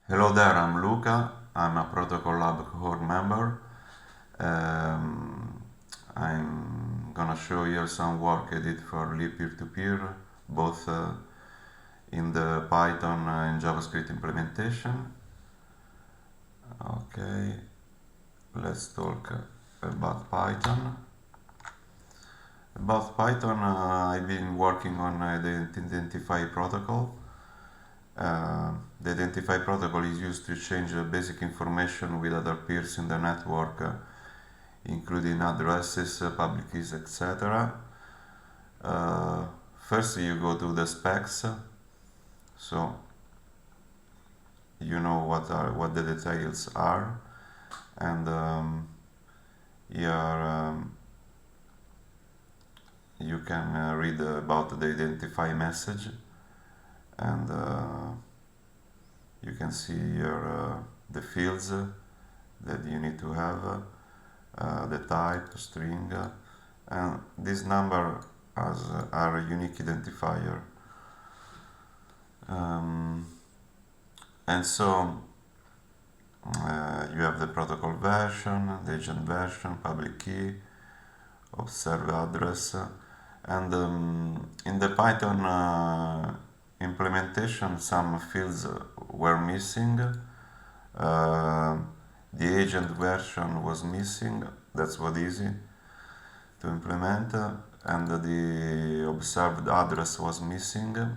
Hello there, I'm Luca. I'm a Protocol Lab cohort member. I'm gonna show you some work I did for libp peer-to-peer, both in the Python and JavaScript implementation. Okay, let's talk about Python. About Python, I've been working on the identify protocol. The identify protocol is used to exchange basic information with other peers in the network, including addresses, public keys, etc. First, you go to the specs, so you know what the details are, and here you can read about the identify message, and you can see here the fields that you need to have, the type, string, and this number are a unique identifier. And so you have the protocol version, the agent version, public key, observe address, and in the Python implementation some fields were missing. The agent version was missing, that's what easy to implement, and the observed address was missing.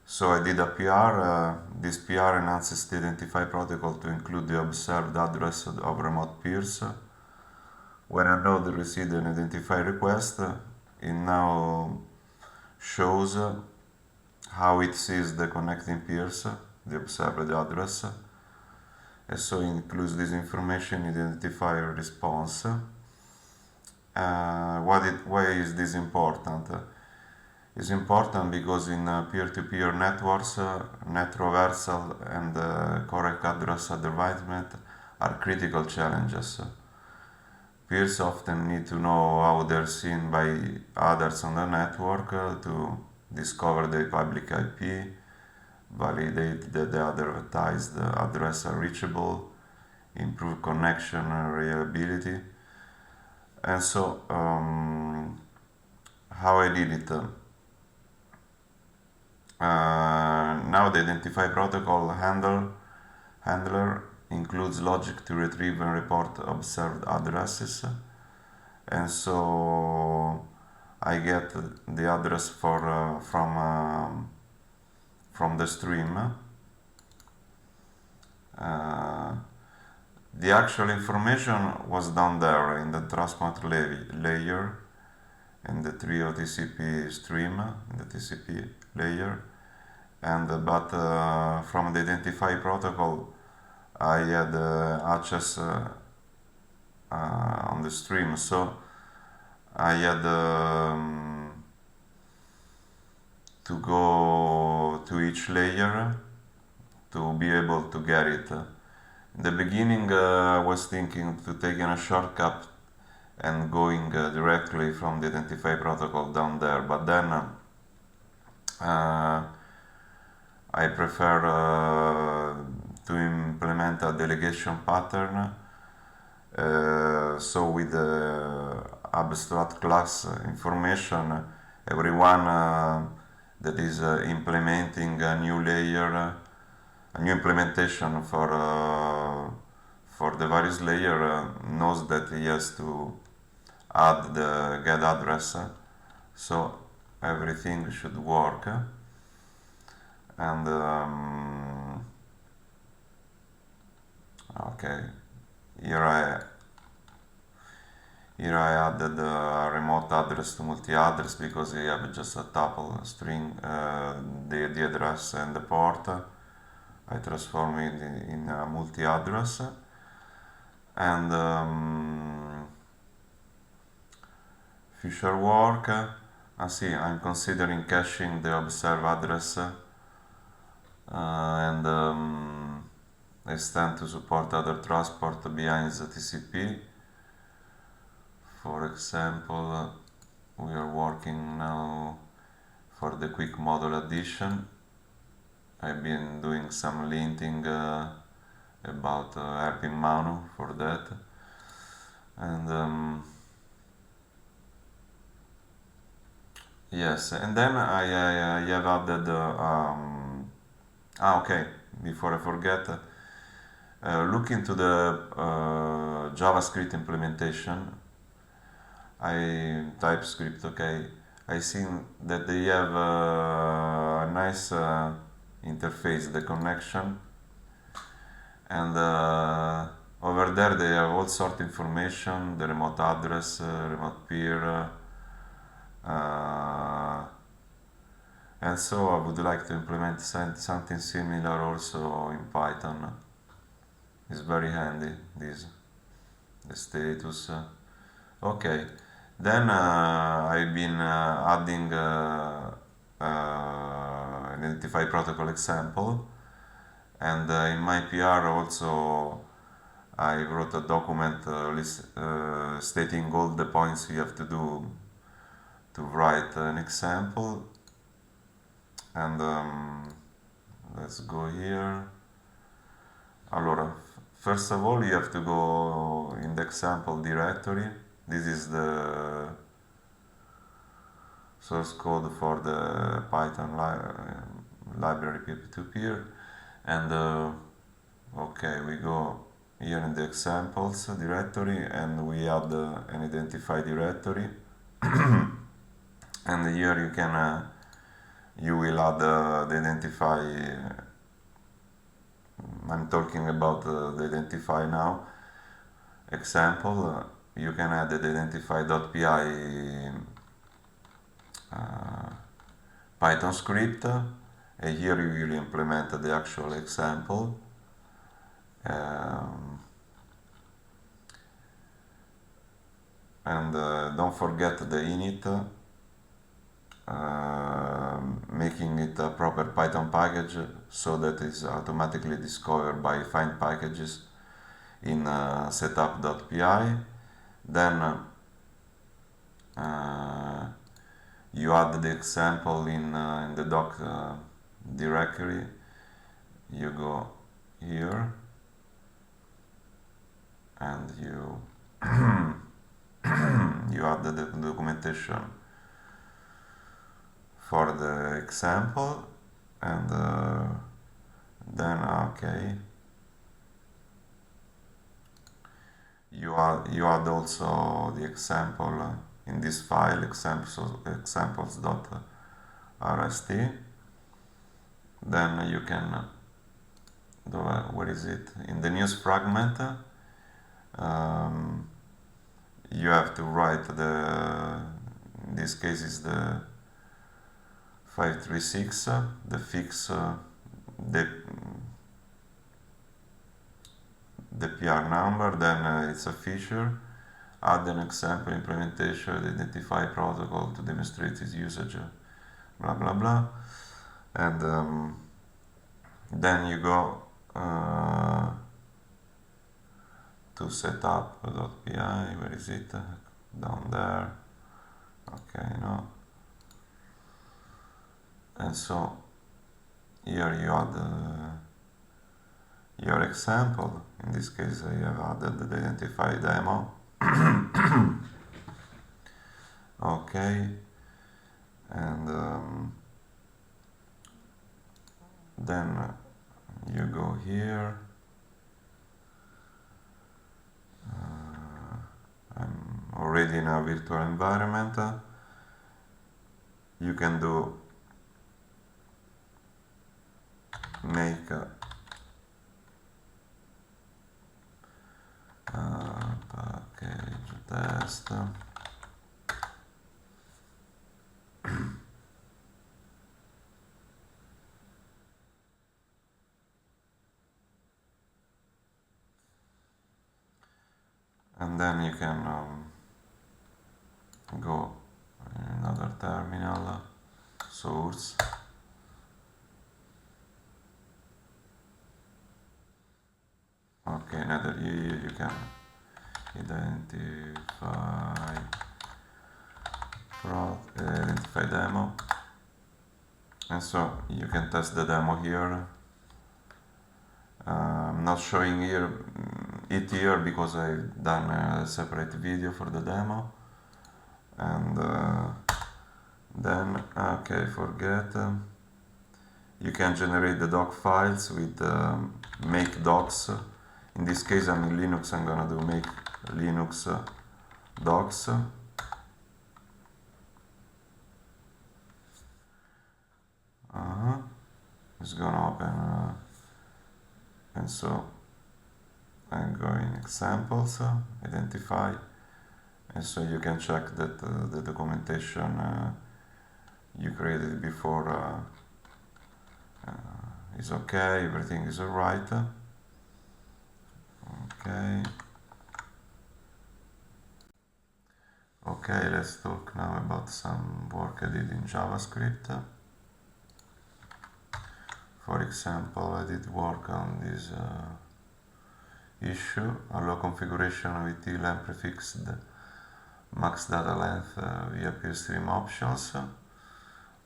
So I did a PR. This PR enhances the identify protocol to include the observed address of remote peers. When a node receives an identify request, it now shows how it sees the connecting peers, the observed address, and so it includes this information in the identifier response. Why is this important? It's important because in peer-to-peer networks, net traversal and correct address advertisement are critical challenges. Peers often need to know how they're seen by others on the network to discover the public IP, validate that the advertised address are reachable, improve connection reliability. And so, how I did it? Now the identify protocol handler includes logic to retrieve and report observed addresses, and so I get the address from the stream. The actual information was down there in the transport layer, in the trio TCP stream, in the TCP layer, and but from the identify protocol I had access on the stream, so I had to go to each layer to be able to get it. In the beginning I was thinking to take a shortcut and going directly from the identify protocol down there, but then I prefer to implement a delegation pattern, so with the abstract class information, everyone that is implementing a new layer, a new implementation for the various layer knows that he has to add the get address, so everything should work. And okay, here I added a remote address to multi-address because I have just a tuple string, the address and the port. I transform it in a multi-address, and future work. See, I'm considering caching the observed address and extend to support other transport behind the TCP. For example, we are working now for the quick module addition. I've been doing some linting about helping Manu for that, and yes, and then I have added okay, before I forget, look into the JavaScript implementation. TypeScript, okay. I seen that they have a nice interface, the connection, and over there they have all sort information, the remote address, remote peer, and so I would like to implement something similar also in Python. It's very handy, this, the status. Okay, then I've been adding identify protocol example, and in my PR also I wrote a document stating all the points you have to do to write an example, and let's go here. Allora, first of all you have to go in the example directory. This is the source code for the Python library py-libp2p, and okay, we go here in the examples directory and we add an identify directory and here you can you will add the identify. I'm talking about the identify now example. You can add the identify.py Python script, and here you will implement the actual example. And don't forget the init, making it a proper Python package so that it's automatically discovered by find packages in setup.py. Then you add the example in the doc directory. You go here and you you add the documentation for the example, and then okay, you add also the example in this file, examples.rst. Then you can do where is it, in the news fragment. You have to write the, in this case is the 536, the fix the PR number, then it's a feature, add an example implementation, identify protocol to demonstrate its usage, blah blah blah, and then you go to setup.py, where is it? Down there. Okay, no. And so here you add your example. In this case I have added the identify demo. Okay, and then you go here. I'm already in a virtual environment. You can do make package test. And then you can go in another terminal, source, okay, another you can identify demo, And so you can test the demo here. I'm not showing it here because I've done a separate video for the demo. And then, okay, forget. You can generate the doc files with make docs. In this case, I'm in Linux. I'm gonna do make Linux docs. It's gonna open, and so I'm going examples, identify, and so you can check that the documentation you created before is okay, everything is alright. Okay, let's talk now about some work I did in JavaScript. For example, I did work on this issue, allow configuration with tlen prefixed max data length via peer-stream options.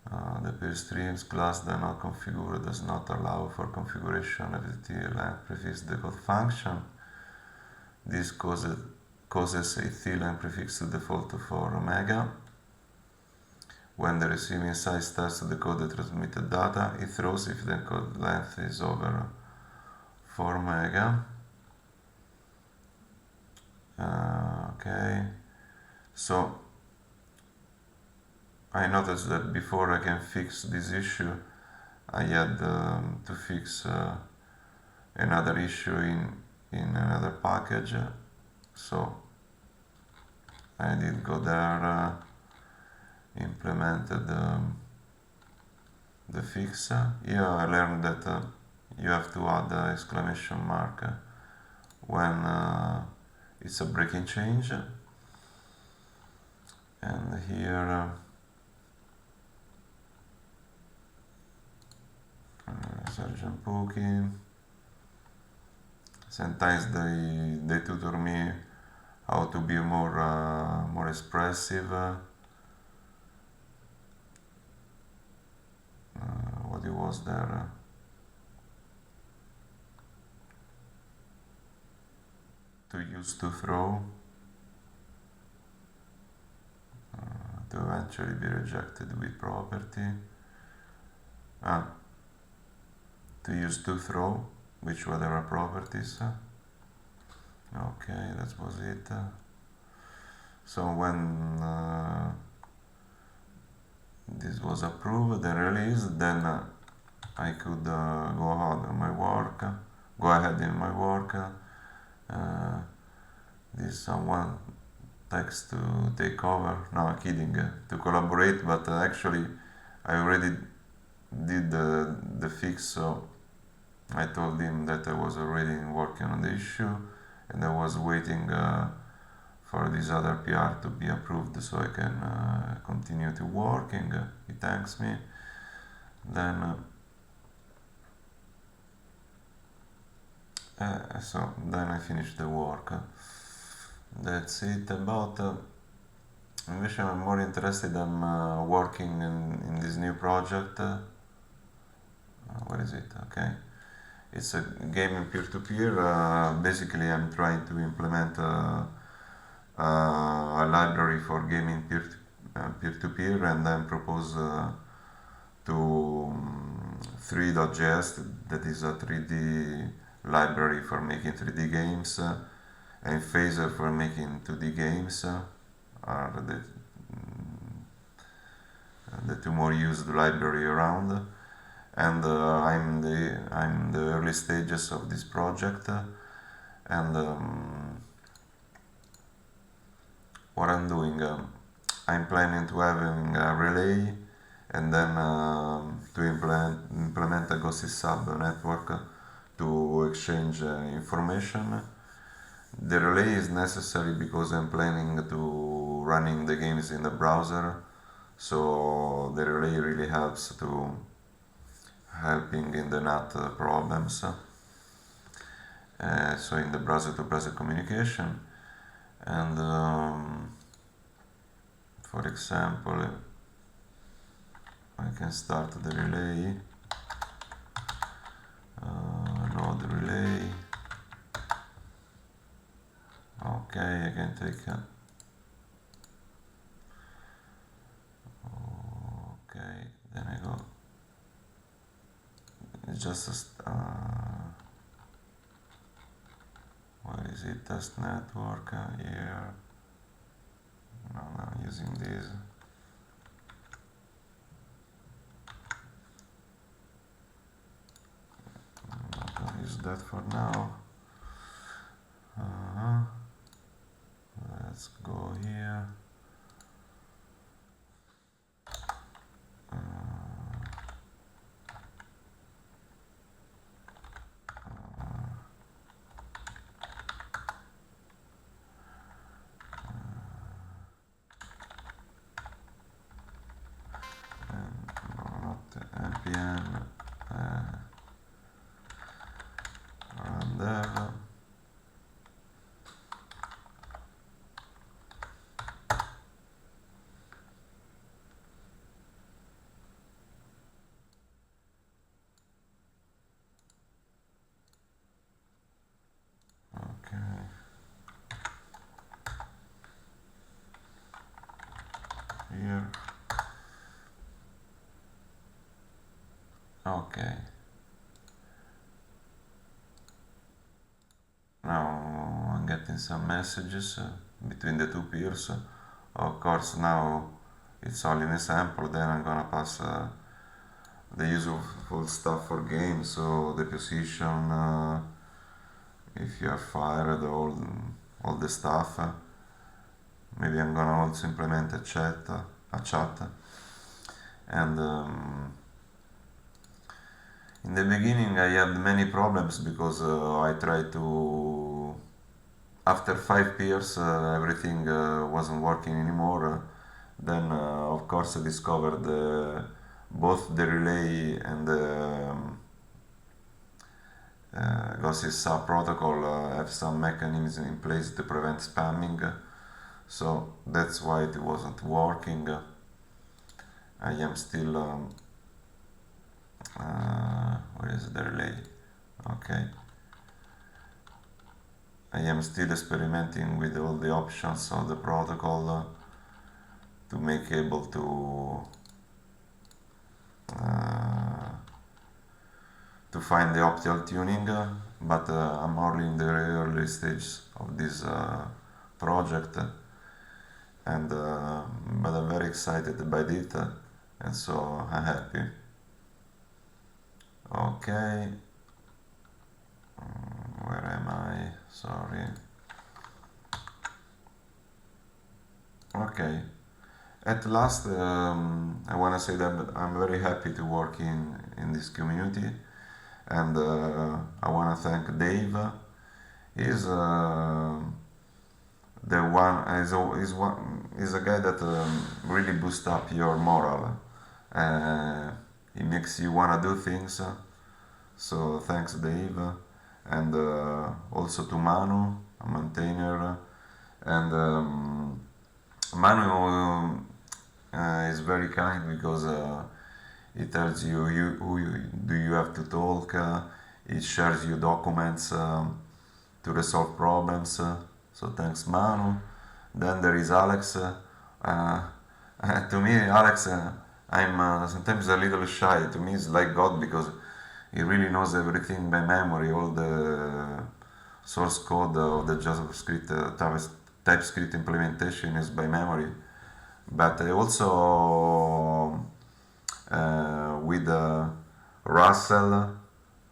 The peer-streams class that not configured does not allow for configuration of the tlen prefixed decode function. This causes a tlen prefix to default to 4 omega. When the receiving side starts to decode the transmitted data, it throws if the code length is over 4 mega. Okay, so I noticed that before I can fix this issue, I had to fix another issue in another package. So I did go there, implemented the fix. Here I learned that you have to add the exclamation mark when it's a breaking change. And here Sergeant Pookie. Sometimes they tutor me how to be more expressive. What it was there? To use to throw. To eventually be rejected with property. To use to throw, which whatever properties. Okay, that was it. So when this was approved and released, then I could go ahead in my work. This someone takes to take over. No, kidding. To collaborate, but actually I already did the fix, so I told him that I was already working on the issue and I was waiting for this other PR to be approved so I can continue to working. He thanks me. Then then I finished the work. That's it. About invece I'm more interested in working in this new project. Where is it? Okay. It's a game in peer-to-peer. Basically, I'm trying to implement a library for gaming peer-to-peer, and then propose to 3.js, that is a 3D library for making 3D games, and Phaser for making 2D games. Are the two more used library around. And I'm in the early stages of this project, and what I'm doing, I'm planning to having a relay, and then to implement a ghosted sub network to exchange information. The relay is necessary because I'm planning to running the games in the browser, so the relay really helps to helping in the NAT problems, so in the browser-to-browser communication. And for example, I can start the relay, load relay. Okay, I can take okay, then I go, it's just a where is it, test network, here, no, I'm using this. I'm not gonna use that for now. Let's go here. Not npm run dev. Okay. Here. Okay. Now I'm getting some messages between the two peers. Of course, now it's all in a sample. Then I'm gonna pass the useful stuff for games, so the position, if you are fired, all the stuff. Maybe I'm gonna also implement a chat, and in the beginning I had many problems because I tried to, after 5 years, everything wasn't working anymore. Then of course I discovered both the relay and the GOSIS protocol have some mechanisms in place to prevent spamming, so that's why it wasn't working. I am still where is the relay? Okay, I am still experimenting with all the options of the protocol to make able to find the optimal tuning, but I'm only in the early stages of this project, and but I'm very excited by it, and so I'm happy. Okay, where am I? Sorry. Okay, at last I want to say that I'm very happy to work in this community, and I want to thank Dave. He's the one is a guy that really boosts up your moral. He makes you want to do things. So thanks, Dave, and also to Manu, a maintainer, and Manu is very kind because he tells you who do you have to talk. He shares you documents to resolve problems. So thanks, Manu. Then there is Alex. To me, Alex, I'm sometimes a little shy. To me, it's like God because he really knows everything by memory. All the source code of the JavaScript, TypeScript implementation is by memory. But also with Russell.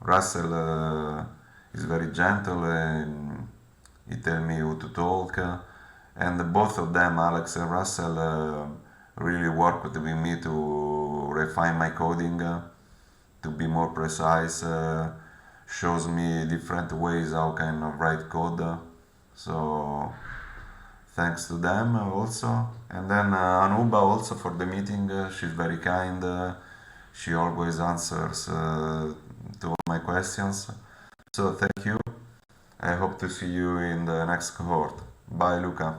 Russell is very gentle and he tells me who to talk. And both of them, Alex and Russell, really work with me to refine my coding, to be more precise, shows me different ways how can write code. So thanks to them also. And then Anuba also for the meeting, she's very kind, she always answers to all my questions. So thank you, I hope to see you in the next cohort. Bye, Luca.